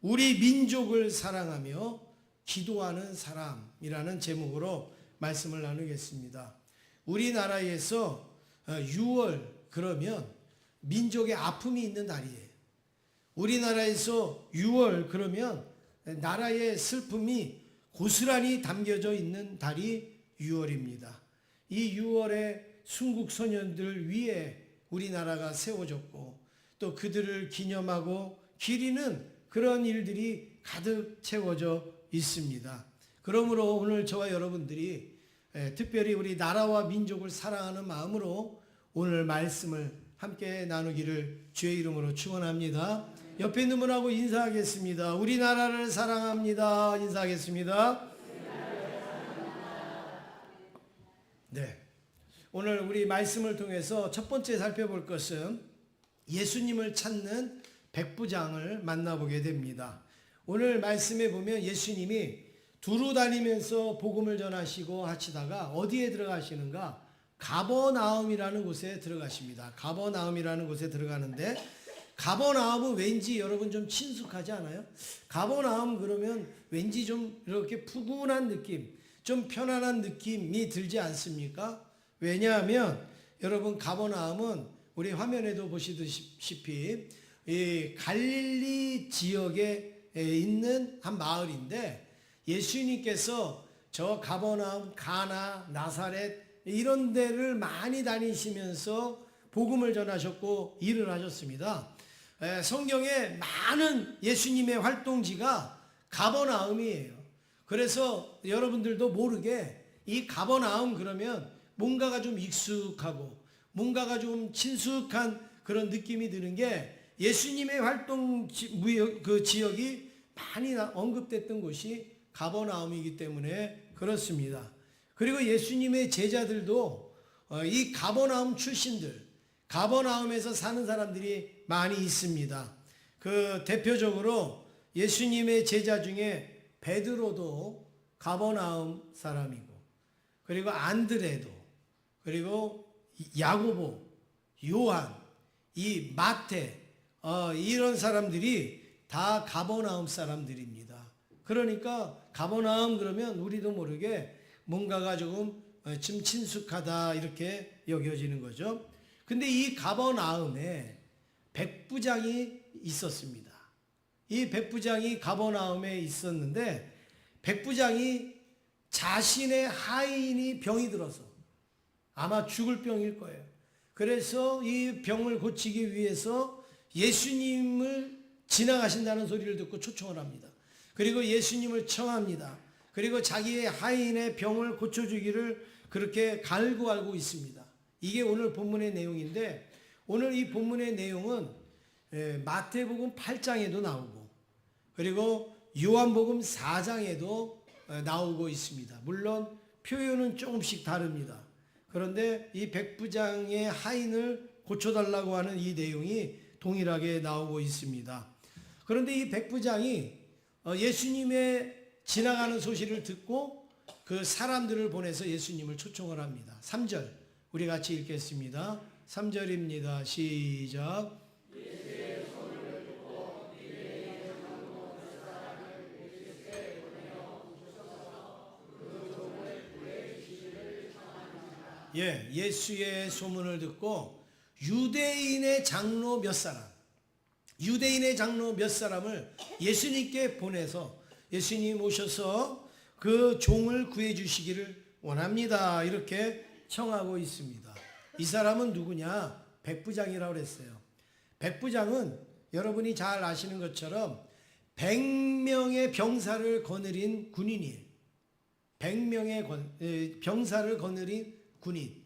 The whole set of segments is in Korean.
우리 민족을 사랑하며 기도하는 사람이라는 제목으로 말씀을 나누겠습니다. 우리나라에서 6월 그러면 민족의 아픔이 있는 달이에요. 우리나라에서 6월 그러면 나라의 슬픔이 고스란히 담겨져 있는 달이 6월입니다. 이 6월에 순국 소년들 위에 우리나라가 세워졌고 또 그들을 기념하고 기리는 그런 일들이 가득 채워져 있습니다. 그러므로 오늘 저와 여러분들이 특별히 우리 나라와 민족을 사랑하는 마음으로 오늘 말씀을 함께 나누기를 주의 이름으로 축원합니다. 옆에 있는 분하고 인사하겠습니다. 우리나라를 사랑합니다. 인사하겠습니다. 네. 오늘 우리 말씀을 통해서 첫 번째 살펴볼 것은 예수님을 찾는 백부장을 만나보게 됩니다. 오늘 말씀에 보면 예수님이 두루 다니면서 복음을 전하시고 하시다가 어디에 들어가시는가? 가버나움이라는 곳에 들어가십니다. 가버나움이라는 곳에 들어가는데 가버나움은 왠지 여러분 좀 친숙하지 않아요? 가버나움 그러면 왠지 좀 이렇게 푸근한 느낌, 좀 편안한 느낌이 들지 않습니까? 왜냐하면 여러분 가버나움은 우리 화면에도 보시다시피 이 갈릴리 지역에 있는 한 마을인데 예수님께서 저 가버나움, 가나, 나사렛 이런 데를 많이 다니시면서 복음을 전하셨고 일을 하셨습니다. 성경에 많은 예수님의 활동지가 가버나움이에요. 그래서 여러분들도 모르게 이 가버나움 그러면 뭔가가 좀 익숙하고 뭔가가 좀 친숙한 그런 느낌이 드는 게 예수님의 활동 그 지역이 많이 언급됐던 곳이 가버나움이기 때문에 그렇습니다. 그리고 예수님의 제자들도 이 가버나움 출신들, 가버나움에서 사는 사람들이 많이 있습니다. 그 대표적으로 예수님의 제자 중에 베드로도 가버나움 사람이고, 그리고 안드레도, 그리고 야고보, 요한, 이 마태, 이런 사람들이 다 가버나움 사람들입니다. 그러니까 가버나움 그러면 우리도 모르게 뭔가가 조금 좀 친숙하다 이렇게 여겨지는 거죠. 근데 이 가버나움에 백부장이 있었습니다. 이 백부장이 가버나움에 있었는데 백부장이 자신의 하인이 병이 들어서 아마 죽을 병일 거예요. 그래서 이 병을 고치기 위해서 예수님을 지나가신다는 소리를 듣고 초청을 합니다. 그리고 예수님을 청합니다. 그리고 자기의 하인의 병을 고쳐주기를 그렇게 갈구하고 있습니다. 이게 오늘 본문의 내용인데 오늘 이 본문의 내용은 마태복음 8장에도 나오고 그리고 요한복음 4장에도 나오고 있습니다. 물론 표현은 조금씩 다릅니다. 그런데 이 백부장의 하인을 고쳐달라고 하는 이 내용이 동일하게 나오고 있습니다. 그런데 이 백부장이 예수님의 지나가는 소식을 듣고 그 사람들을 보내서 예수님을 초청을 합니다. 3절 우리 같이 읽겠습니다. 3절입니다. 시작. 예, 예수의 소문을 듣고 유대인의 장로 몇 사람을 예수님께 보내서 예수님 오셔서 그 종을 구해 주시기를 원합니다. 이렇게 청하고 있습니다. 이 사람은 누구냐? 백부장이라고 그랬어요. 백부장은 여러분이 잘 아시는 것처럼 100명의 병사를 거느린 군인이에요. 100명의 병사를 거느린 군인.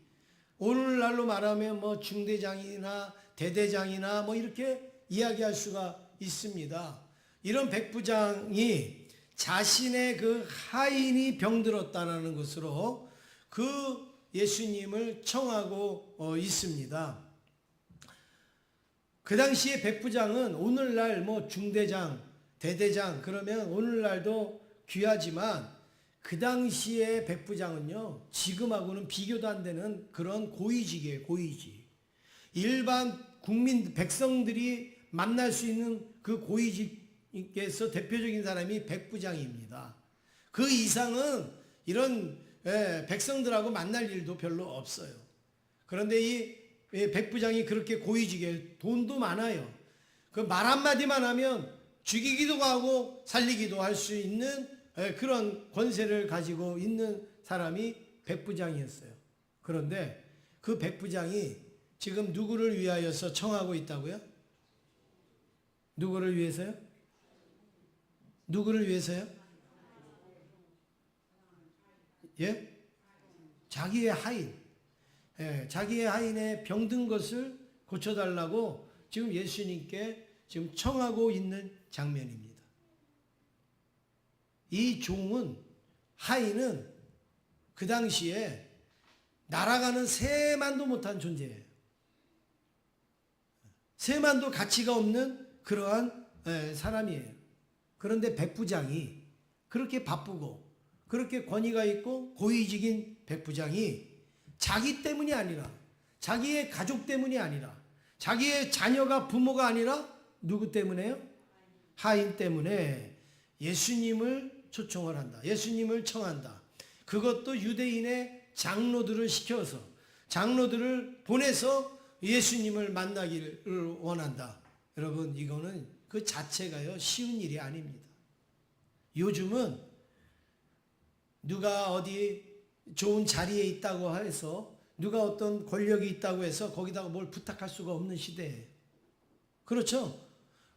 오늘날로 말하면 뭐 중대장이나 대대장이나 뭐 이렇게 이야기할 수가 있습니다. 이런 백부장이 자신의 그 하인이 병들었다는 것으로 그 예수님을 청하고 있습니다. 그 당시에 백부장은 오늘날 뭐 중대장, 대대장 그러면 오늘날도 귀하지만 그 당시에 백부장은요 지금하고는 비교도 안 되는 그런 고위직이에요. 고위직. 일반 국민 백성들이 만날 수 있는 그 고위직 예수님께서 대표적인 사람이 백부장입니다. 그 이상은 이런 백성들하고 만날 일도 별로 없어요. 그런데 이 백부장이 그렇게 고위직에 돈도 많아요. 그 말 한마디만 하면 죽이기도 하고 살리기도 할 수 있는 그런 권세를 가지고 있는 사람이 백부장이었어요. 그런데 그 백부장이 지금 누구를 위하여서 청하고 있다고요? 누구를 위해서요? 누구를 위해서요? 예? 자기의 하인. 자기의 하인의 병든 것을 고쳐달라고 지금 예수님께 지금 청하고 있는 장면입니다. 이 종은, 하인은 그 당시에 날아가는 새만도 못한 존재예요. 새만도 가치가 없는 그러한 사람이에요. 그런데 백부장이 그렇게 바쁘고 그렇게 권위가 있고 고위직인 백부장이 자기 때문이 아니라, 자기의 가족 때문이 아니라, 자기의 자녀가 부모가 아니라 누구 때문에요? 하인 때문에 예수님을 초청을 한다. 예수님을 청한다. 그것도 유대인의 장로들을 시켜서, 장로들을 보내서 예수님을 만나기를 원한다. 여러분, 이거는 그 자체가요 쉬운 일이 아닙니다. 요즘은 누가 어디 좋은 자리에 있다고 해서, 누가 어떤 권력이 있다고 해서 거기다가 뭘 부탁할 수가 없는 시대예요. 그렇죠?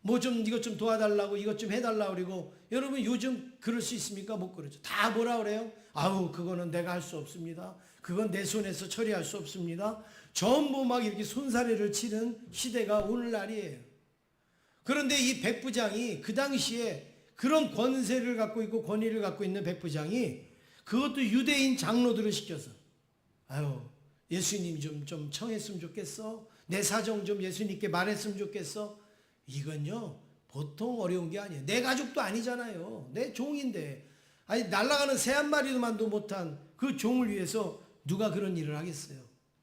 뭐 좀 이것 좀 도와달라고, 이것 좀 해달라고 그러고, 여러분 요즘 그럴 수 있습니까? 못 그러죠. 다 뭐라 그래요? 아우, 그거는 내가 할 수 없습니다. 그건 내 손에서 처리할 수 없습니다. 전부 막 이렇게 손사래를 치는 시대가 오늘날이에요. 그런데 이 백부장이 그 당시에 그런 권세를 갖고 있고 권위를 갖고 있는 백부장이 그것도 유대인 장로들을 시켜서, 아유, 예수님 좀 청했으면 좋겠어. 내 사정 좀 예수님께 말했으면 좋겠어. 이건요 보통 어려운 게 아니에요. 내 가족도 아니잖아요. 내 종인데, 아니 날아가는 새 한 마리만도 못한 그 종을 위해서 누가 그런 일을 하겠어요.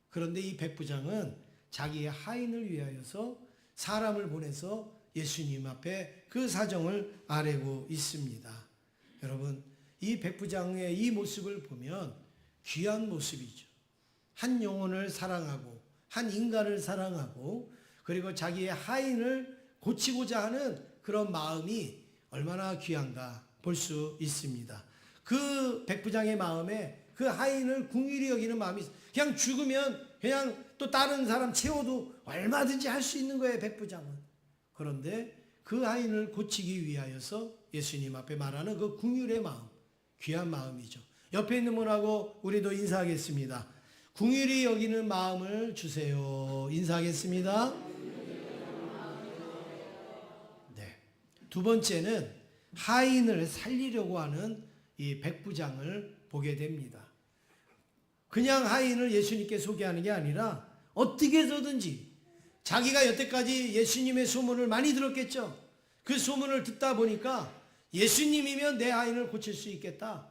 그런데 이 백부장은 자기의 하인을 위하여서 사람을 보내서 예수님 앞에 그 사정을 아뢰고 있습니다. 여러분, 이 백부장의 이 모습을 보면 귀한 모습이죠. 한 영혼을 사랑하고 한 인간을 사랑하고 그리고 자기의 하인을 고치고자 하는 그런 마음이 얼마나 귀한가 볼 수 있습니다. 그 백부장의 마음에 그 하인을 궁휼히 여기는 마음이, 그냥 죽으면 그냥 또 다른 사람 채워도 얼마든지 할 수 있는 거예요, 백부장은. 그런데 그 하인을 고치기 위하여서 예수님 앞에 말하는 그 궁휼의 마음, 귀한 마음이죠. 옆에 있는 분하고 우리도 인사하겠습니다. 궁휼히 여기는 마음을 주세요. 인사하겠습니다. 네. 두 번째는 하인을 살리려고 하는 이 백부장을 보게 됩니다. 그냥 하인을 예수님께 소개하는 게 아니라 어떻게 해서든지, 자기가 여태까지 예수님의 소문을 많이 들었겠죠. 그 소문을 듣다 보니까 예수님이면 내 하인을 고칠 수 있겠다.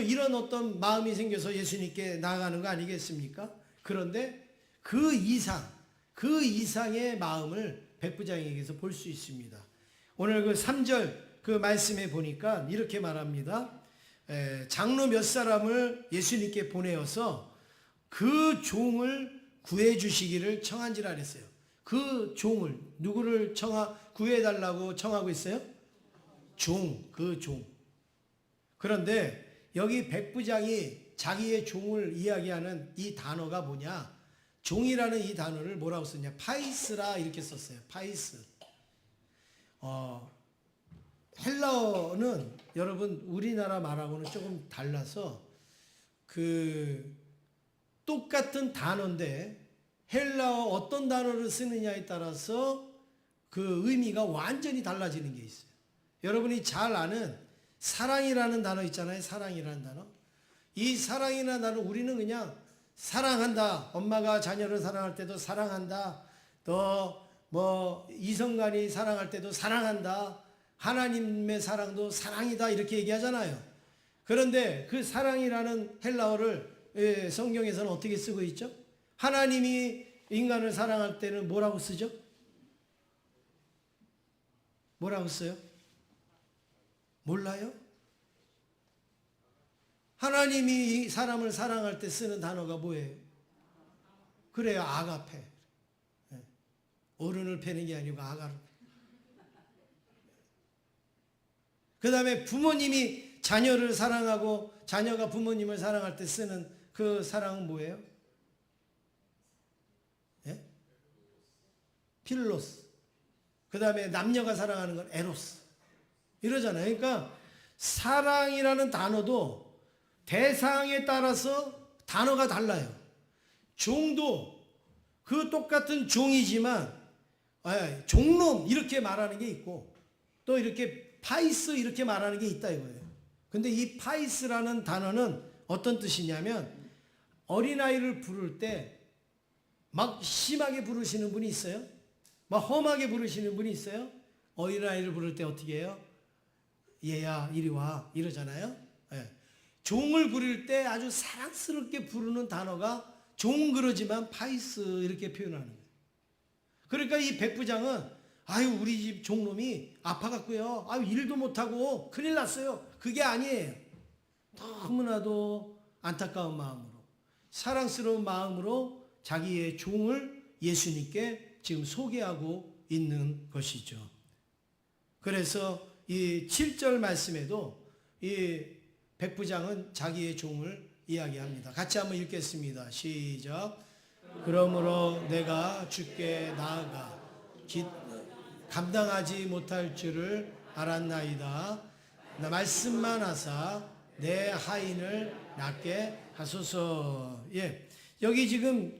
이런 어떤 마음이 생겨서 예수님께 나아가는 거 아니겠습니까? 그런데 그 이상의 마음을 백부장에게서 볼 수 있습니다. 오늘 그 3절 그 말씀에 보니까 이렇게 말합니다. 장로 몇 사람을 예수님께 보내어서 그 종을 구해 주시기를 청한지라 그랬어요. 그 종을, 누구를 구해달라고 청하고 있어요? 그 종. 그런데 여기 백부장이 자기의 종을 이야기하는 이 단어가 뭐냐? 종이라는 이 단어를 뭐라고 썼냐? 파이스라 이렇게 썼어요. 파이스. 헬라어는 여러분 우리나라 말하고는 조금 달라서 그 똑같은 단어인데 헬라어 어떤 단어를 쓰느냐에 따라서 그 의미가 완전히 달라지는 게 있어요. 여러분이 잘 아는 사랑이라는 단어 있잖아요. 사랑이라는 단어. 이 사랑이라는 단어 우리는 그냥 사랑한다. 엄마가 자녀를 사랑할 때도 사랑한다. 또 뭐 이성간이 사랑할 때도 사랑한다. 하나님의 사랑도 사랑이다. 이렇게 얘기하잖아요. 그런데 그 사랑이라는 헬라어를 성경에서는 어떻게 쓰고 있죠? 하나님이 인간을 사랑할 때는 뭐라고 쓰죠? 뭐라고 써요? 몰라요? 하나님이 이 사람을 사랑할 때 쓰는 단어가 뭐예요? 그래요, 아가페. 어른을 패는 게 아니고 아가를. 그 다음에 부모님이 자녀를 사랑하고 자녀가 부모님을 사랑할 때 쓰는 그 사랑은 뭐예요? 예? 필로스. 그 다음에 남녀가 사랑하는 건 에로스. 이러잖아요. 그러니까 사랑이라는 단어도 대상에 따라서 단어가 달라요. 종도 그 똑같은 종이지만 종놈 이렇게 말하는 게 있고 또 이렇게 파이스 이렇게 말하는 게 있다 이거예요. 근데 이 파이스라는 단어는 어떤 뜻이냐면 어린아이를 부를 때 막 심하게 부르시는 분이 있어요. 막 험하게 부르시는 분이 있어요. 어린아이를 부를 때 어떻게 해요? 얘야 이리 와 이러잖아요. 종을 부를 때 아주 사랑스럽게 부르는 단어가 종은 그러지만 파이스 이렇게 표현하는 거예요. 그러니까 이 백부장은 아유 우리 집 종놈이 아파갖고요. 아유 일도 못하고 큰일 났어요. 그게 아니에요. 너무나도 안타까운 마음으로 사랑스러운 마음으로 자기의 종을 예수님께 지금 소개하고 있는 것이죠. 그래서 이 7절 말씀에도 이 백부장은 자기의 종을 이야기합니다. 같이 한번 읽겠습니다. 시작. 그러므로 내가 주께 나아가 감당하지 못할 줄을 알았나이다. 말씀만 하사 내 하인을 낫게 하소서. 예, 여기 지금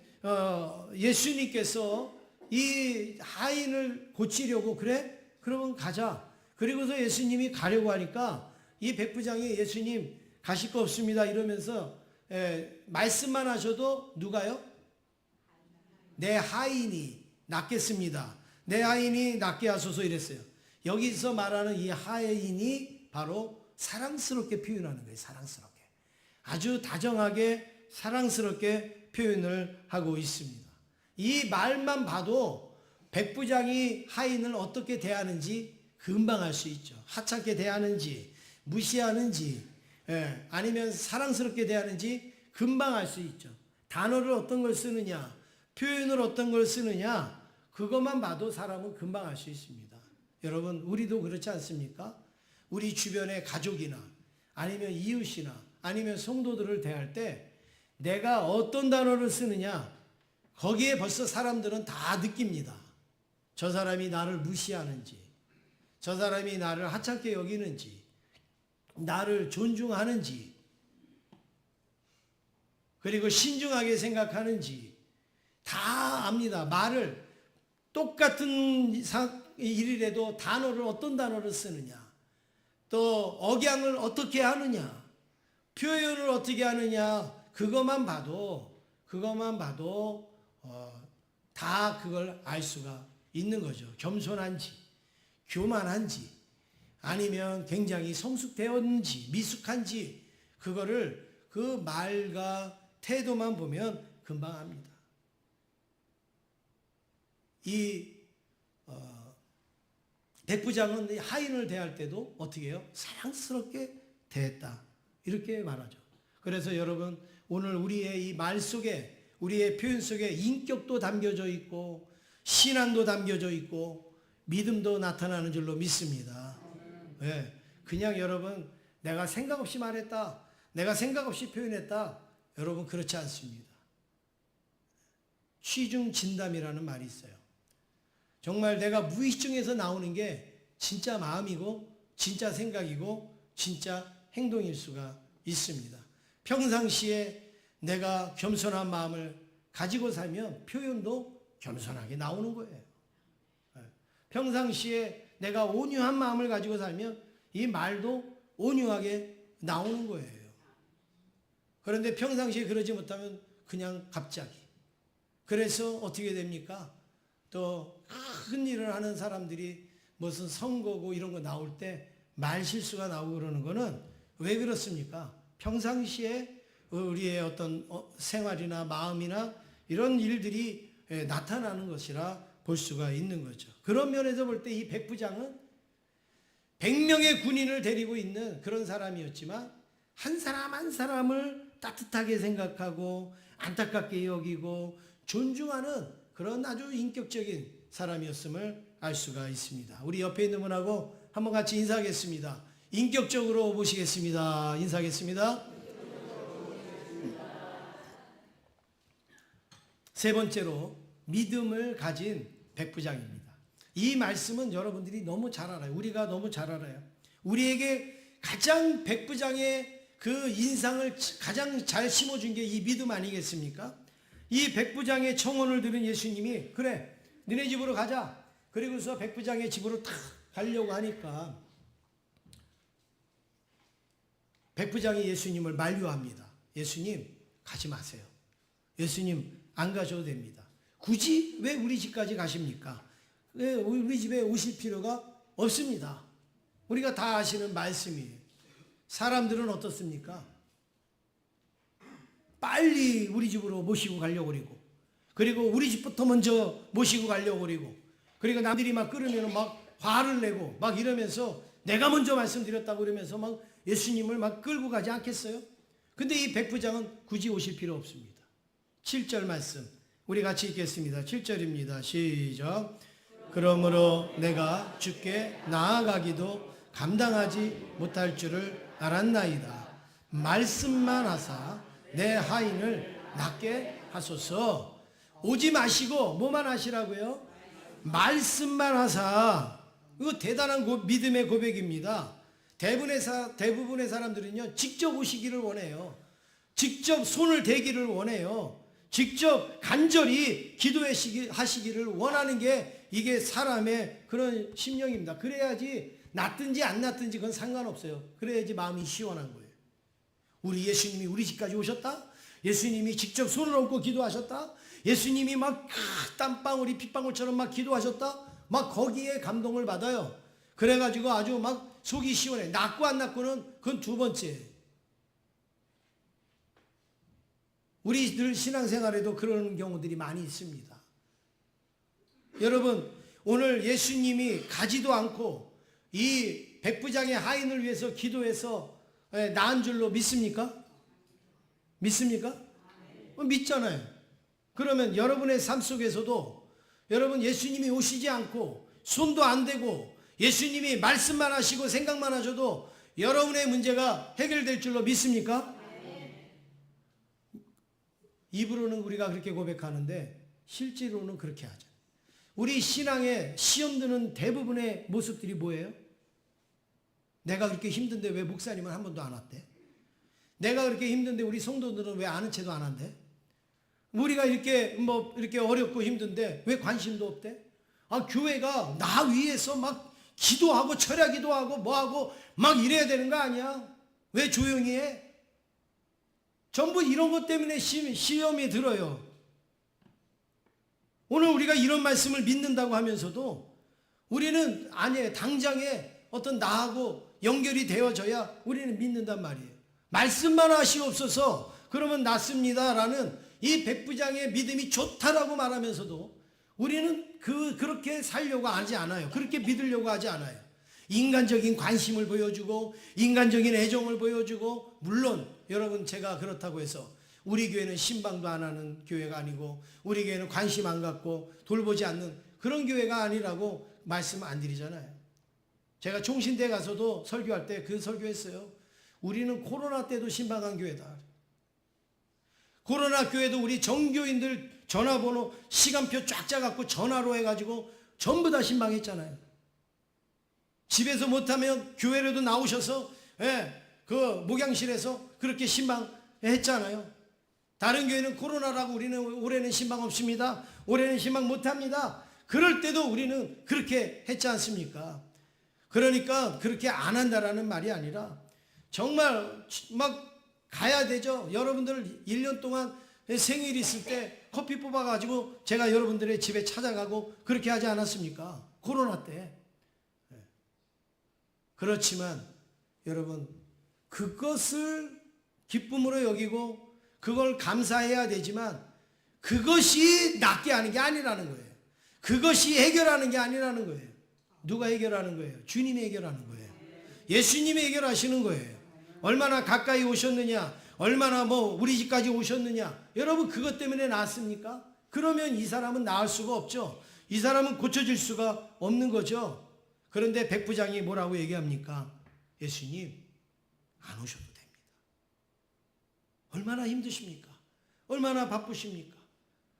예수님께서 이 하인을 고치려고 그래? 그러면 가자. 그리고서 예수님이 가려고 하니까 이 백부장이 예수님 가실 거 없습니다 이러면서 말씀만 하셔도 누가요? 내 하인이 낫겠습니다. 내 하인이 낫게 하소서 이랬어요. 여기서 말하는 이 하인이 바로 사랑스럽게 표현하는 거예요. 사랑스럽게. 아주 다정하게 사랑스럽게 표현을 하고 있습니다. 이 말만 봐도 백부장이 하인을 어떻게 대하는지 금방 알 수 있죠. 하찮게 대하는지 무시하는지 아니면 사랑스럽게 대하는지 금방 알 수 있죠. 단어를 어떤 걸 쓰느냐 표현을 어떤 걸 쓰느냐 그것만 봐도 사람은 금방 알 수 있습니다. 여러분 우리도 그렇지 않습니까? 우리 주변의 가족이나 아니면 이웃이나 아니면 성도들을 대할 때 내가 어떤 단어를 쓰느냐 거기에 벌써 사람들은 다 느낍니다. 저 사람이 나를 무시하는지 저 사람이 나를 하찮게 여기는지 나를 존중하는지 그리고 신중하게 생각하는지 다 압니다. 말을 똑같은 일이라도 단어를 어떤 단어를 쓰느냐 또 억양을 어떻게 하느냐 표현을 어떻게 하느냐 그것만 봐도 다 그걸 알 수가 있는 거죠. 겸손한지 교만한지 아니면 굉장히 성숙되었는지 미숙한지 그거를 그 말과 태도만 보면 금방 압니다. 이 백부장은 하인을 대할 때도 어떻게 해요? 사랑스럽게 대했다 이렇게 말하죠. 그래서 여러분 오늘 우리의 이 말 속에 우리의 표현 속에 인격도 담겨져 있고 신앙도 담겨져 있고 믿음도 나타나는 줄로 믿습니다. 네. 그냥 여러분 내가 생각 없이 말했다 내가 생각 없이 표현했다 여러분 그렇지 않습니다. 취중진담이라는 말이 있어요. 정말 내가 무의식중에서 나오는 게 진짜 마음이고 진짜 생각이고 진짜 행동일 수가 있습니다. 평상시에 내가 겸손한 마음을 가지고 살면 표현도 겸손하게 나오는 거예요. 평상시에 내가 온유한 마음을 가지고 살면 이 말도 온유하게 나오는 거예요. 그런데 평상시에 그러지 못하면 그냥 갑자기. 그래서 어떻게 됩니까? 또 큰 일을 하는 사람들이 무슨 선거고 이런 거 나올 때 말 실수가 나오고 그러는 거는 왜 그렇습니까? 평상시에 우리의 어떤 생활이나 마음이나 이런 일들이 나타나는 것이라 볼 수가 있는 거죠. 그런 면에서 볼 때 이 백부장은 100명의 군인을 데리고 있는 그런 사람이었지만 한 사람 한 사람을 따뜻하게 생각하고 안타깝게 여기고 존중하는 그런 아주 인격적인 사람이었음을 알 수가 있습니다. 우리 옆에 있는 분하고 한번 같이 인사하겠습니다. 인격적으로 모시겠습니다. 인사하겠습니다. 세 번째로 믿음을 가진 백부장입니다. 이 말씀은 여러분들이 너무 잘 알아요. 우리가 너무 잘 알아요. 우리에게 가장 백부장의 그 인상을 가장 잘 심어준 게 이 믿음 아니겠습니까? 이 백부장의 청혼을 들은 예수님이 그래 너네 집으로 가자. 그리고서 백부장의 집으로 탁 가려고 하니까 백부장이 예수님을 만류합니다. 예수님 가지 마세요. 예수님 안 가셔도 됩니다. 굳이 왜 우리 집까지 가십니까? 왜 우리 집에 오실 필요가 없습니다. 우리가 다 아시는 말씀이에요. 사람들은 어떻습니까? 빨리 우리 집으로 모시고 가려고 그리고 우리 집부터 먼저 모시고 가려고 그리고 남들이 막 끓으면 막 화를 내고 막 이러면서 내가 먼저 말씀드렸다고 그러면서 막 예수님을 막 끌고 가지 않겠어요? 근데 이 백부장은 굳이 오실 필요 없습니다. 7절 말씀 우리 같이 읽겠습니다. 7절입니다. 시작. 그러므로 내가 주께 나아가기도 감당하지 못할 줄을 알았나이다. 말씀만 하사 내 하인을 낫게 하소서. 오지 마시고 뭐만 하시라고요? 말씀만 하사. 이거 대단한 믿음의 고백입니다. 대부분의 사람들은요 직접 오시기를 원해요. 직접 손을 대기를 원해요. 직접 간절히 기도하시기를 원하는 게 이게 사람의 그런 심령입니다. 그래야지 낫든지 안 낫든지 그건 상관없어요. 그래야지 마음이 시원한 거예요. 우리 예수님이 우리 집까지 오셨다? 예수님이 직접 손을 얹고 기도하셨다? 예수님이 막 땀방울이 핏방울처럼 막 기도하셨다? 막 거기에 감동을 받아요. 그래가지고 아주 막 속이 시원해. 낫고 안 낫고는 그건 두 번째. 우리들 신앙생활에도 그런 경우들이 많이 있습니다. 여러분 오늘 예수님이 가지도 않고 이 백부장의 하인을 위해서 기도해서 나은 줄로 믿습니까? 믿습니까? 믿잖아요. 그러면 여러분의 삶 속에서도 여러분 예수님이 오시지 않고 손도 안 대고 예수님이 말씀만 하시고 생각만 하셔도 여러분의 문제가 해결될 줄로 믿습니까? 입으로는 우리가 그렇게 고백하는데 실제로는 그렇게 하죠. 우리 신앙에 시험 드는 대부분의 모습들이 뭐예요? 내가 그렇게 힘든데 왜 목사님은 한 번도 안 왔대? 내가 그렇게 힘든데 우리 성도들은 왜 아는 채도 안 한대? 우리가 이렇게 이렇게 어렵고 힘든데 왜 관심도 없대? 아, 교회가 나 위해서 막 기도하고 철야 기도하고 뭐하고 막 이래야 되는 거 아니야? 왜 조용히 해? 전부 이런 것 때문에 시험이 들어요. 오늘 우리가 이런 말씀을 믿는다고 하면서도 우리는 아니에요. 당장에 어떤 나하고 연결이 되어져야 우리는 믿는단 말이에요. 말씀만 하시옵소서 그러면 낫습니다라는 이 백부장의 믿음이 좋다라고 말하면서도 우리는 그렇게 살려고 하지 않아요. 그렇게 믿으려고 하지 않아요. 인간적인 관심을 보여주고 인간적인 애정을 보여주고 물론 여러분 제가 그렇다고 해서 우리 교회는 신방도 안 하는 교회가 아니고 우리 교회는 관심 안 갖고 돌보지 않는 그런 교회가 아니라고 말씀 안 드리잖아요. 제가 총신대 가서도 설교할 때 그 설교했어요. 우리는 코로나 때도 신방한 교회다. 코로나 교회도 우리 정교인들 전화번호 시간표 쫙 짜갖고 전화로 해가지고 전부 다 신방했잖아요. 집에서 못하면 교회라도 나오셔서 그 목양실에서 그렇게 신방했잖아요. 다른 교회는 코로나라고 우리는 올해는 신방 없습니다. 올해는 신방 못합니다. 그럴 때도 우리는 그렇게 했지 않습니까? 그러니까 그렇게 안 한다라는 말이 아니라 정말 막 가야 되죠. 여러분들 1년 동안 생일 있을 때 커피 뽑아가지고 제가 여러분들의 집에 찾아가고 그렇게 하지 않았습니까? 코로나 때. 그렇지만 여러분 그것을 기쁨으로 여기고 그걸 감사해야 되지만 그것이 낫게 하는 게 아니라는 거예요. 그것이 해결하는 게 아니라는 거예요. 누가 해결하는 거예요? 주님이 해결하는 거예요. 예수님이 해결하시는 거예요. 얼마나 가까이 오셨느냐, 얼마나 우리 집까지 오셨느냐. 여러분 그것 때문에 나았습니까? 그러면 이 사람은 나을 수가 없죠. 이 사람은 고쳐질 수가 없는 거죠. 그런데 백부장이 뭐라고 얘기합니까? 예수님 안 오셔도 됩니다. 얼마나 힘드십니까? 얼마나 바쁘십니까?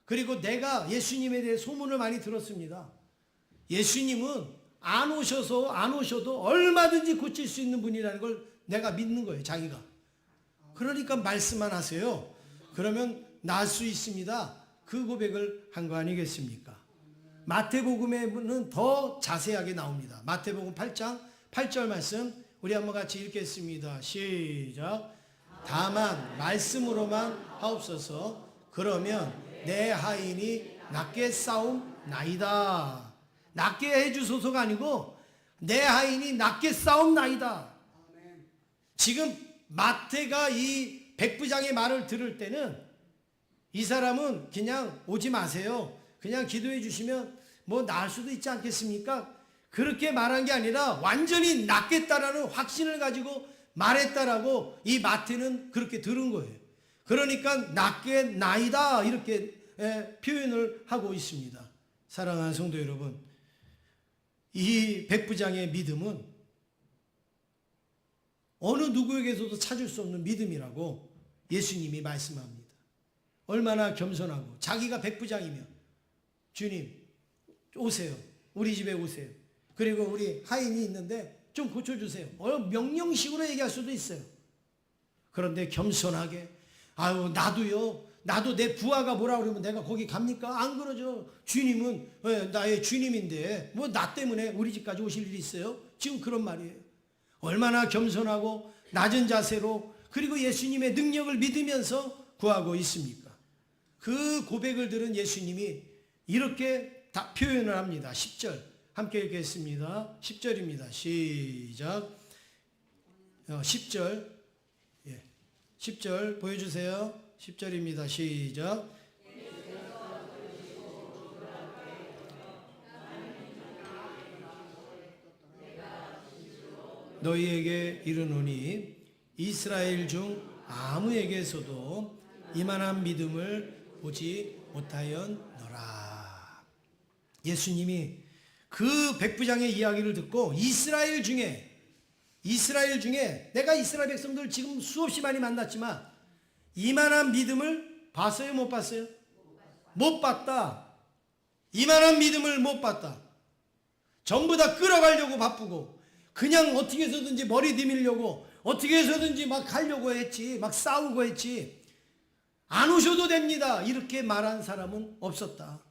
그리고 내가 예수님에 대해 소문을 많이 들었습니다. 예수님은 안 오셔도 얼마든지 고칠 수 있는 분이라는 걸 내가 믿는 거예요, 자기가. 그러니까 말씀만 하세요. 그러면 나을 수 있습니다. 그 고백을 한 거 아니겠습니까? 마태복음에는 더 자세하게 나옵니다. 마태복음 8장 8절 말씀 우리 한번 같이 읽겠습니다. 시작. 다만 말씀으로만 하옵소서. 그러면 내 하인이 낫게 싸움나이다. 낫게 해주소서가 아니고 내 하인이 낫게 싸움나이다. 지금 마태가 이 백부장의 말을 들을 때는 이 사람은 그냥 오지 마세요. 그냥 기도해 주시면 나을 수도 있지 않겠습니까? 그렇게 말한 게 아니라 완전히 낫겠다라는 확신을 가지고 말했다라고 이 마태는 그렇게 들은 거예요. 그러니까 낫겠나이다 이렇게 표현을 하고 있습니다. 사랑하는 성도 여러분, 이 백부장의 믿음은 어느 누구에게서도 찾을 수 없는 믿음이라고 예수님이 말씀합니다. 얼마나 겸손하고 자기가 백부장이면 주님 오세요. 우리 집에 오세요. 그리고 우리 하인이 있는데 좀 고쳐주세요. 명령식으로 얘기할 수도 있어요. 그런데 겸손하게 나도 내 부하가 뭐라 그러면 내가 거기 갑니까? 안 그러죠. 주님은 나의 주님인데 나 때문에 우리 집까지 오실 일이 있어요? 지금 그런 말이에요. 얼마나 겸손하고 낮은 자세로 그리고 예수님의 능력을 믿으면서 구하고 있습니까? 그 고백을 들은 예수님이 이렇게 다 표현을 합니다. 10절 함께 읽겠습니다. 10절입니다. 시작. 10절 10절 보여주세요. 10절입니다. 시작. 너희에게 이르노니 이스라엘 중 아무에게서도 이만한 믿음을 보지 못하였노라. 예수님이 그 백부장의 이야기를 듣고 이스라엘 중에 내가 이스라엘 백성들 지금 수없이 많이 만났지만 이만한 믿음을 봤어요? 못 봤어요? 못 봤다. 이만한 믿음을 못 봤다. 전부 다 끌어가려고 바쁘고 그냥 어떻게 해서든지 머리 디밀려고 어떻게 해서든지 막 가려고 했지, 막 싸우고 했지. 안 오셔도 됩니다. 이렇게 말한 사람은 없었다.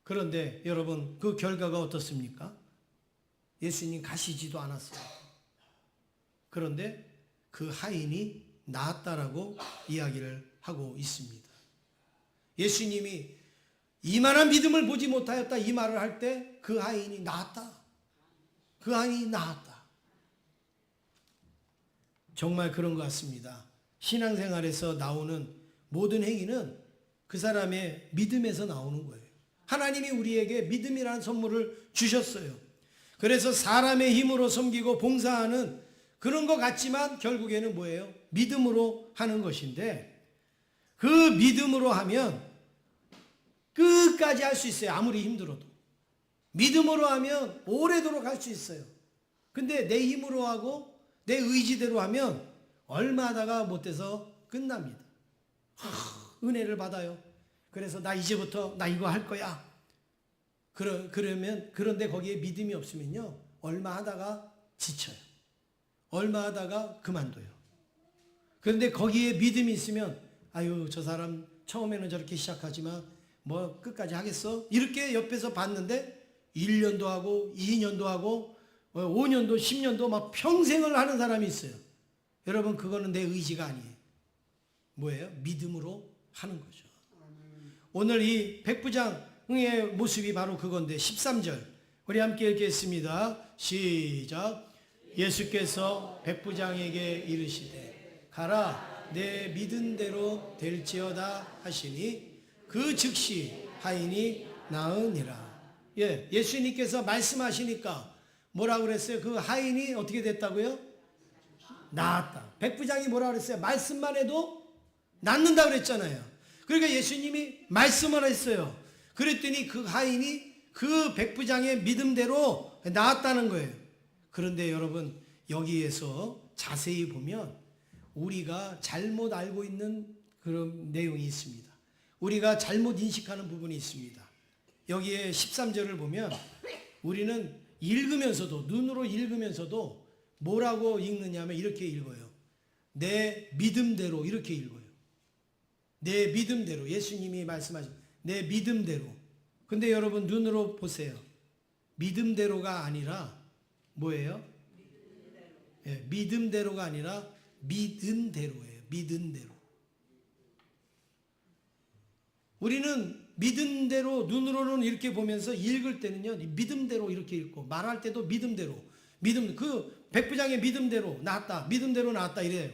그런데 여러분 그 결과가 어떻습니까? 예수님 가시지도 않았어요. 그런데 그 하인이 나았다라고 이야기를 하고 있습니다. 예수님이 이만한 믿음을 보지 못하였다 이 말을 할 때 그 하인이 나았다. 그 하인이 나았다. 정말 그런 것 같습니다. 신앙생활에서 나오는 모든 행위는 그 사람의 믿음에서 나오는 거예요. 하나님이 우리에게 믿음이라는 선물을 주셨어요. 그래서 사람의 힘으로 섬기고 봉사하는 그런 것 같지만 결국에는 뭐예요? 믿음으로 하는 것인데 그 믿음으로 하면 끝까지 할 수 있어요. 아무리 힘들어도. 믿음으로 하면 오래도록 할 수 있어요. 근데 내 힘으로 하고 내 의지대로 하면 얼마 하다가 못돼서 끝납니다. 은혜를 받아요. 그래서 나 이제부터 나 이거 할 거야. 그런데 거기에 믿음이 없으면요. 얼마 하다가 지쳐요. 얼마 하다가 그만둬요. 그런데 거기에 믿음이 있으면 저 사람 처음에는 저렇게 시작하지만 끝까지 하겠어? 이렇게 옆에서 봤는데 1년도 하고 2년도 하고 5년도 10년도 막 평생을 하는 사람이 있어요. 여러분 그거는 내 의지가 아니에요. 뭐예요? 믿음으로 하는 거죠. 오늘 이 백부장의 모습이 바로 그건데 13절 우리 함께 읽겠습니다. 시작. 예수께서 백부장에게 이르시되 가라 내 믿은 대로 될지어다 하시니 그 즉시 하인이 나으니라. 예수님께서 말씀하시니까 뭐라고 그랬어요? 그 하인이 어떻게 됐다고요? 낫다. 백부장이 뭐라고 그랬어요? 말씀만 해도 낫는다 그랬잖아요. 그러니까 예수님이 말씀을 했어요. 그랬더니 그 하인이 그 백부장의 믿음대로 나았다는 거예요. 그런데 여러분, 여기에서 자세히 보면 우리가 잘못 알고 있는 그런 내용이 있습니다. 우리가 잘못 인식하는 부분이 있습니다. 여기에 13절을 보면 우리는 읽으면서도, 눈으로 읽으면서도 뭐라고 읽느냐면 이렇게 읽어요. 내 믿음대로, 이렇게 읽어요. 내 믿음대로. 예수님이 말씀하신 내 믿음대로. 근데 여러분 눈으로 보세요. 믿음대로가 아니라 뭐예요? 예, 믿음대로가 아니라 믿은 대로예요. 믿은 대로. 우리는 믿은 대로, 눈으로는 이렇게 보면서 읽을 때는요, 믿음대로 이렇게 읽고, 말할 때도 믿음대로, 그 백부장의 믿음대로 나았다, 믿음대로 나았다 이래요.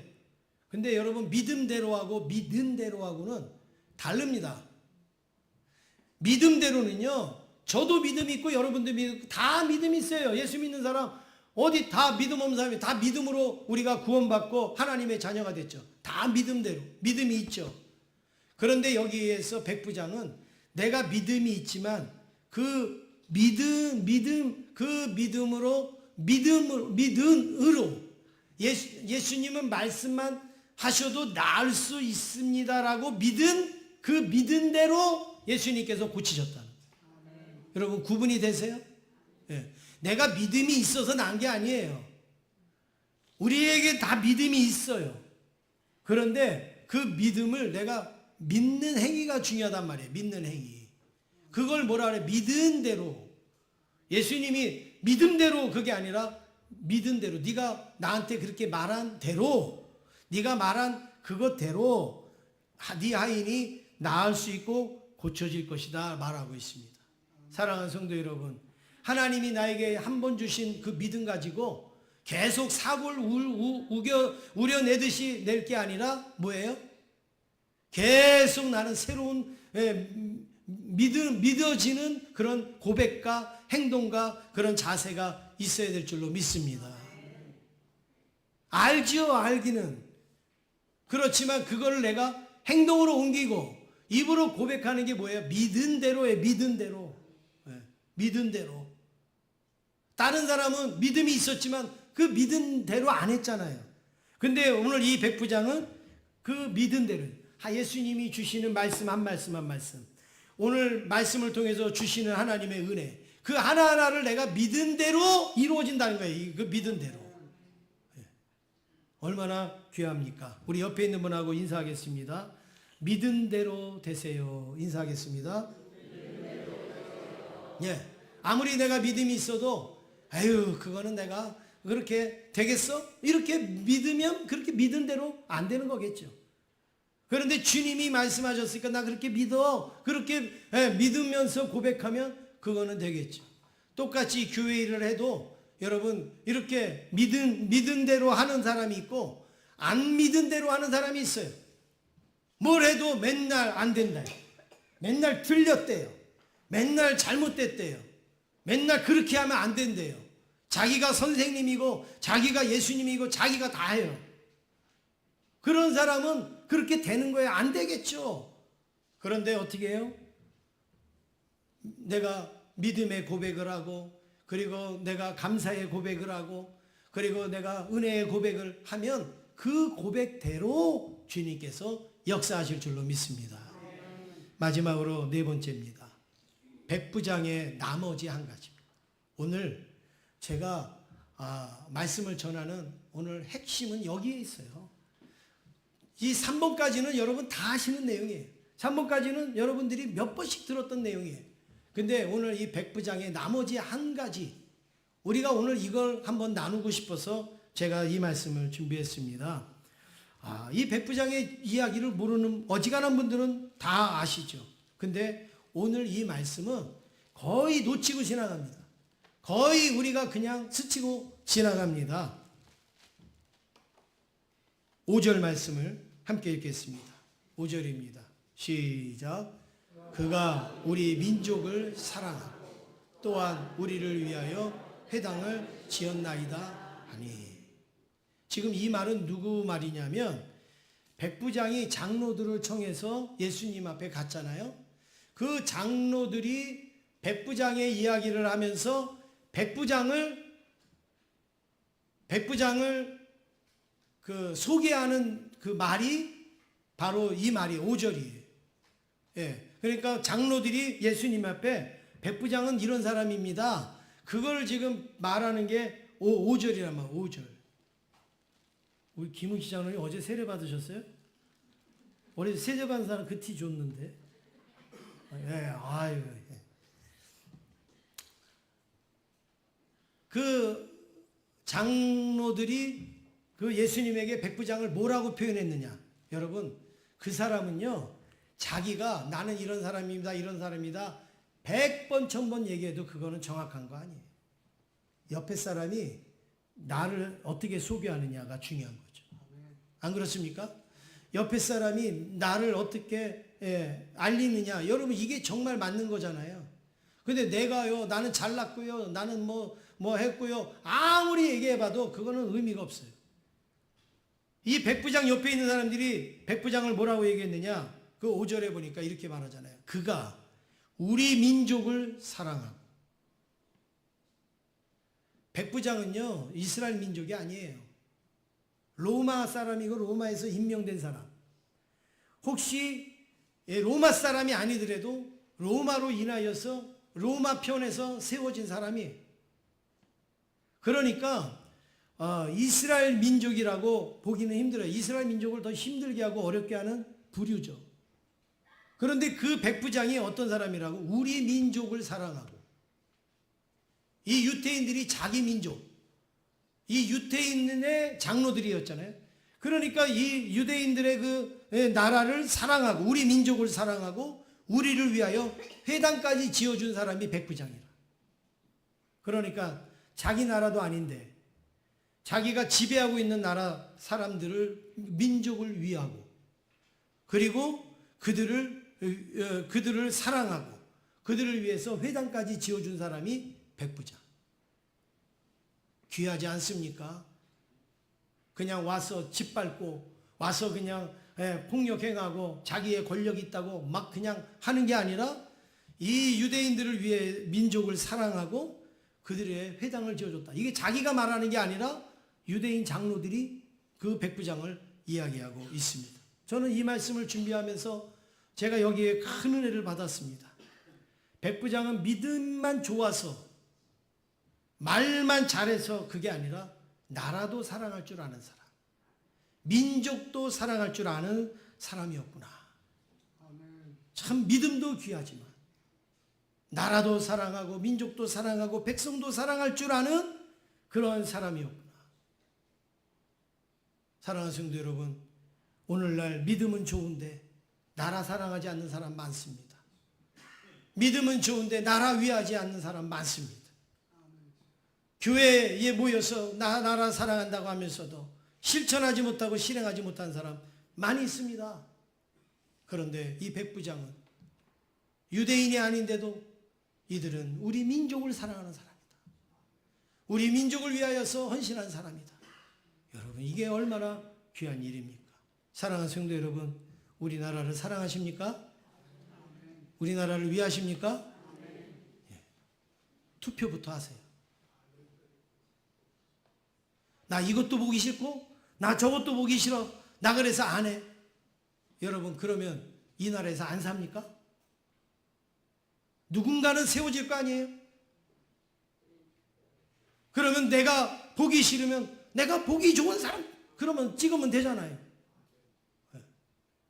근데 여러분, 믿음대로하고 믿은 대로하고는 다릅니다. 믿음대로는요, 저도 믿음이 있고 여러분도 믿음, 다 믿음이 있어요. 예수 믿는 사람 어디 다 믿음 없는 사람이 다 믿음으로 우리가 구원받고 하나님의 자녀가 됐죠. 다 믿음대로 믿음이 있죠. 그런데 여기에서 백부장은 내가 믿음이 있지만 그 믿음으로 예수님은 말씀만 하셔도 나을 수 있습니다라고 믿은 그 믿은 대로 예수님께서 고치셨다는. 여러분 구분이 되세요? 예. 내가 믿음이 있어서 난 게 아니에요. 우리에게 다 믿음이 있어요. 그런데 그 믿음을 내가 믿는 행위가 중요하단 말이에요. 믿는 행위. 그걸 뭐라 그래? 믿은 대로. 예수님이 믿음대로 그게 아니라 믿은 대로. 네가 나한테 그렇게 말한 대로, 네가 말한 그것대로 네 하인이 나을 수 있고 고쳐질 것이다 말하고 있습니다. 사랑하는 성도 여러분, 하나님이 나에게 한 번 주신 그 믿음 가지고 계속 사고를 우려내듯이 낼 게 아니라 뭐예요? 계속 나는 새로운 믿어지는 그런 고백과 행동과 그런 자세가 있어야 될 줄로 믿습니다. 알지요, 알기는. 그렇지만 그걸 내가 행동으로 옮기고 입으로 고백하는 게 뭐예요? 믿은 대로예요. 믿은 대로. 믿은 대로. 다른 사람은 믿음이 있었지만 그 믿은 대로 안 했잖아요. 근데 오늘 이 백부장은 그 믿은 대로, 예수님이 주시는 말씀 한 말씀 한 말씀, 오늘 말씀을 통해서 주시는 하나님의 은혜, 그 하나하나를 내가 믿은 대로 이루어진다는 거예요. 그 믿은 대로. 얼마나 귀합니까? 우리 옆에 있는 분하고 인사하겠습니다. 믿은 대로 되세요. 인사하겠습니다. 예. 아무리 내가 믿음이 있어도 아유 그거는 내가 그렇게 되겠어? 이렇게 믿으면 그렇게 믿은 대로 안 되는 거겠죠. 그런데 주님이 말씀하셨으니까 나 그렇게 믿어. 그렇게 믿으면서 고백하면 그거는 되겠죠. 똑같이 교회 일을 해도 여러분 이렇게 믿은 대로 하는 사람이 있고 안 믿은 대로 하는 사람이 있어요. 뭘 해도 맨날 안 된다. 맨날 틀렸대요. 맨날 잘못됐대요. 맨날 그렇게 하면 안 된대요. 자기가 선생님이고 자기가 예수님이고 자기가 다 해요. 그런 사람은 그렇게 되는 거예요. 안 되겠죠. 그런데 어떻게 해요? 내가 믿음의 고백을 하고 그리고 내가 감사의 고백을 하고 그리고 내가 은혜의 고백을 하면 그 고백대로 주님께서 역사하실 줄로 믿습니다. 마지막으로 네 번째입니다. 백부장의 나머지 한 가지입니다. 오늘 제가 말씀을 전하는 오늘 핵심은 여기에 있어요. 이 3번까지는 여러분 다 아시는 내용이에요. 3번까지는 여러분들이 몇 번씩 들었던 내용이에요. 근데 오늘 이 백부장의 나머지 한 가지, 우리가 오늘 이걸 한번 나누고 싶어서 제가 이 말씀을 준비했습니다. 이 백부장의 이야기를 모르는 어지간한 분들은 다 아시죠. 근데 오늘 이 말씀은 거의 놓치고 지나갑니다. 거의 우리가 그냥 스치고 지나갑니다. 5절 말씀을 함께 읽겠습니다. 5절입니다. 시작. 그가 우리 민족을 사랑하고 또한 우리를 위하여 회당을 지었나이다 하니. 지금 이 말은 누구 말이냐면 백부장이 장로들을 청해서 예수님 앞에 갔잖아요. 그 장로들이 백부장의 이야기를 하면서 백부장을 그 소개하는 그 말이 바로 이 말이 5절이에요. 예. 그러니까 장로들이 예수님 앞에 백부장은 이런 사람입니다. 그걸 지금 말하는 게 5절이란 말, 5절. 우리 김은희 장로님 어제 세례 받으셨어요? 어제 세례 받은 사람 그 티 줬는데. 예, 아유. 예. 그 장로들이 그 예수님에게 백부장을 뭐라고 표현했느냐? 여러분, 그 사람은요, 자기가 나는 이런 사람입니다, 이런 사람이다. 100번, 1000번 얘기해도 그거는 정확한 거 아니에요. 옆에 사람이 나를 어떻게 소개하느냐가 중요한 거죠. 안 그렇습니까? 옆에 사람이 나를 어떻게 알리느냐. 여러분, 이게 정말 맞는 거잖아요. 근데 내가요, 나는 잘났고요, 나는 뭐 했고요, 아무리 얘기해봐도 그거는 의미가 없어요. 이 백부장 옆에 있는 사람들이 백부장을 뭐라고 얘기했느냐? 그 5절에 보니까 이렇게 말하잖아요. 그가 우리 민족을 사랑하고. 백부장은요, 이스라엘 민족이 아니에요. 로마 사람이고 로마에서 임명된 사람. 혹시 로마 사람이 아니더라도 로마로 인하여서 로마 편에서 세워진 사람이에요. 그러니까 이스라엘 민족이라고 보기는 힘들어요. 이스라엘 민족을 더 힘들게 하고 어렵게 하는 부류죠. 그런데 그 백부장이 어떤 사람이라고? 우리 민족을 사랑하고. 이 유대인들이 자기 민족, 이 유대인의 장로들이었잖아요. 그러니까 이 유대인들의 그 나라를 사랑하고 우리 민족을 사랑하고 우리를 위하여 회당까지 지어준 사람이 백부장이라. 그러니까 자기 나라도 아닌데 자기가 지배하고 있는 나라 사람들을, 민족을 위하고, 그리고 그들을 사랑하고 그들을 위해서 회당까지 지어준 사람이 백부장. 귀하지 않습니까? 그냥 와서 짓밟고 와서 그냥 폭력행하고 자기의 권력이 있다고 막 그냥 하는 게 아니라 이 유대인들을 위해 민족을 사랑하고 그들의 회당을 지어줬다. 이게 자기가 말하는 게 아니라 유대인 장로들이 그 백부장을 이야기하고 있습니다. 저는 이 말씀을 준비하면서 제가 여기에 큰 은혜를 받았습니다. 백부장은 믿음만 좋아서 말만 잘해서 그게 아니라 나라도 사랑할 줄 아는 사람, 민족도 사랑할 줄 아는 사람이었구나. 참 믿음도 귀하지만 나라도 사랑하고 민족도 사랑하고 백성도 사랑할 줄 아는 그런 사람이었구나. 사랑하는 성도 여러분, 오늘날 믿음은 좋은데 나라 사랑하지 않는 사람 많습니다. 믿음은 좋은데 나라 위하지 않는 사람 많습니다. 교회에 모여서 나라 사랑한다고 하면서도 실천하지 못하고 실행하지 못한 사람 많이 있습니다. 그런데 이 백부장은 유대인이 아닌데도 이들은 우리 민족을 사랑하는 사람이다. 우리 민족을 위하여서 헌신한 사람이다. 여러분, 이게 얼마나 귀한 일입니까? 사랑하는 성도 여러분, 우리나라를 사랑하십니까? 우리나라를 위하십니까? 예. 투표부터 하세요. 나 이것도 보기 싫고 나 저것도 보기 싫어, 나 그래서 안 해. 여러분, 그러면 이 나라에서 안 삽니까? 누군가는 세워질 거 아니에요? 그러면 내가 보기 싫으면 내가 보기 좋은 사람 그러면 찍으면 되잖아요.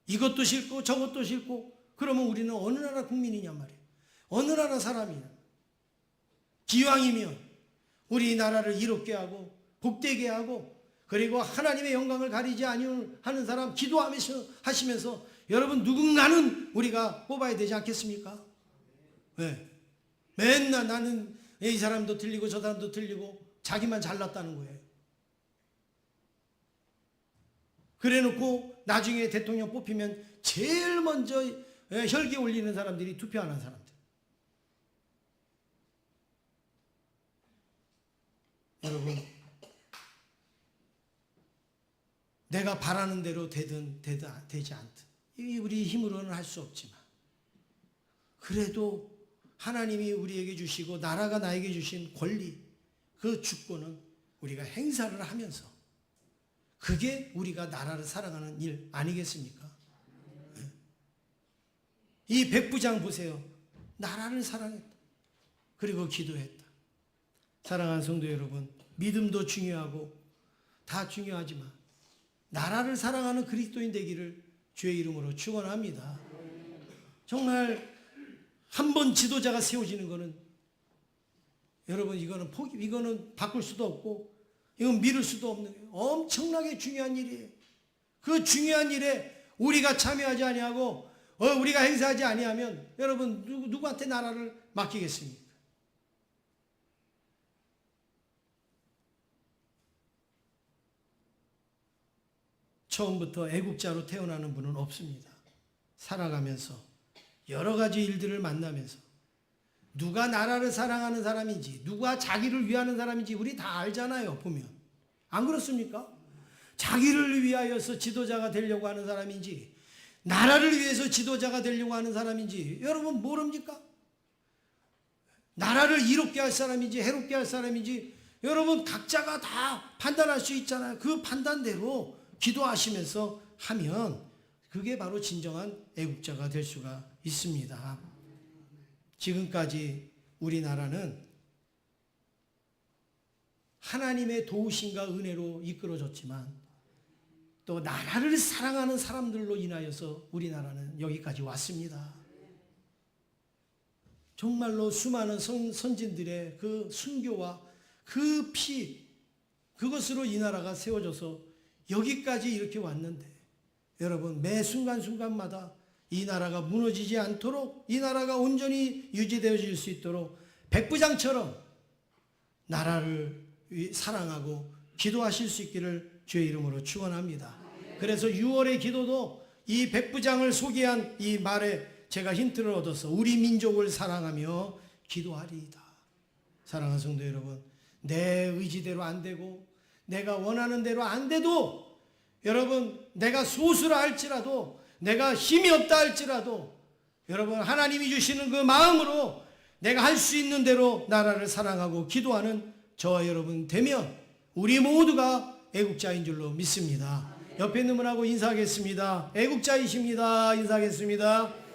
이것도 싫고 저것도 싫고 그러면 우리는 어느 나라 국민이냔 말이에요. 어느 나라 사람이냐. 기왕이면 우리나라를 이롭게 하고 복되게 하고 그리고 하나님의 영광을 가리지 아니하는 사람 기도하시면서 여러분, 누군가는 우리가 뽑아야 되지 않겠습니까? 네. 맨날 나는 이 사람도 틀리고 저 사람도 틀리고 자기만 잘났다는 거예요. 그래놓고 나중에 대통령 뽑히면 제일 먼저 혈기 올리는 사람들이 투표하는 사람들. 여러분, 내가 바라는 대로 되든 되지 않든 이 우리 힘으로는 할 수 없지만 그래도 하나님이 우리에게 주시고 나라가 나에게 주신 권리, 그 주권은 우리가 행사를 하면서 그게 우리가 나라를 사랑하는 일 아니겠습니까? 이 백부장 보세요. 나라를 사랑했다. 그리고 기도했다. 사랑하는 성도 여러분, 믿음도 중요하고 다 중요하지만 나라를 사랑하는 그리스도인 되기를 주의 이름으로 축원합니다. 정말 한 번 지도자가 세워지는 것은 여러분 이거는 바꿀 수도 없고 이건 미룰 수도 없는 엄청나게 중요한 일이에요. 그 중요한 일에 우리가 참여하지 아니하고 우리가 행사하지 아니하면 여러분 누구한테 나라를 맡기겠습니까? 처음부터 애국자로 태어나는 분은 없습니다. 살아가면서 여러 가지 일들을 만나면서 누가 나라를 사랑하는 사람인지 누가 자기를 위하는 사람인지 우리 다 알잖아요. 보면 안 그렇습니까? 자기를 위하여서 지도자가 되려고 하는 사람인지 나라를 위해서 지도자가 되려고 하는 사람인지 여러분 모릅니까? 나라를 이롭게 할 사람인지 해롭게 할 사람인지 여러분 각자가 다 판단할 수 있잖아요. 그 판단대로 기도하시면서 하면 그게 바로 진정한 애국자가 될 수가 있습니다. 지금까지 우리나라는 하나님의 도우심과 은혜로 이끌어졌지만 또 나라를 사랑하는 사람들로 인하여서 우리나라는 여기까지 왔습니다. 정말로 수많은 선진들의 그 순교와 그 피, 그것으로 이 나라가 세워져서 여기까지 이렇게 왔는데 여러분 매 순간순간마다 이 나라가 무너지지 않도록 이 나라가 온전히 유지되어질 수 있도록 백부장처럼 나라를 사랑하고 기도하실 수 있기를 주의 이름으로 축원합니다. 그래서 6월의 기도도 이 백부장을 소개한 이 말에 제가 힌트를 얻어서 우리 민족을 사랑하며 기도하리이다. 사랑하는 성도 여러분, 내 의지대로 안 되고 내가 원하는 대로 안 돼도 여러분 내가 소수라 할지라도 내가 힘이 없다 할지라도 여러분 하나님이 주시는 그 마음으로 내가 할 수 있는 대로 나라를 사랑하고 기도하는 저와 여러분 되면 우리 모두가 애국자인 줄로 믿습니다. 옆에 있는 분하고 인사하겠습니다. 애국자이십니다. 인사하겠습니다.